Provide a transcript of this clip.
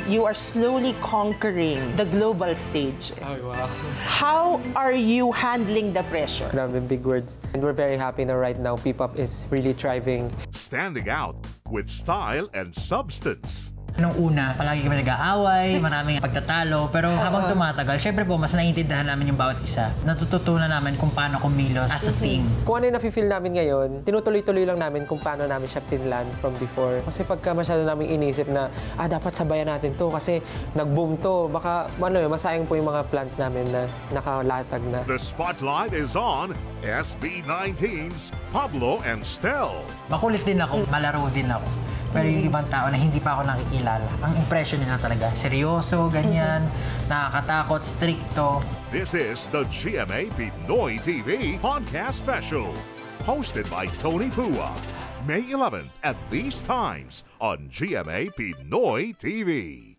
you are slowly conquering the global stage. Oh, wow. How are you handling the pressure? Grabe, big words. And we're very happy na right now, P-pop is really thriving. Standing out with style and substance. Nung una, palagi kami nag-aaway, maraming pagtatalo. Pero habang tumatagal, syempre po, mas naiintindihan namin yung bawat isa. Natututunan namin kung paano kumilos as a team. Kung ano yung nafe-feel namin ngayon, tinutuloy-tuloy lang namin kung paano namin siya pinlan from before. Kasi pagka masyado namin inisip na, dapat sabayan natin to kasi nag-boom to, baka masayang po yung mga plans namin na nakalatag na. The spotlight is on SB19's Pablo and Stel. Makulit din ako, malaro din ako. Pero yung ibang tao na hindi pa ako nakikilala, ang impression nila talaga, seryoso, ganyan, nakakatakot, stricto. This is the GMA Pinoy TV Podcast Special, hosted by Tony Pua. May 11 at these times on GMA Pinoy TV.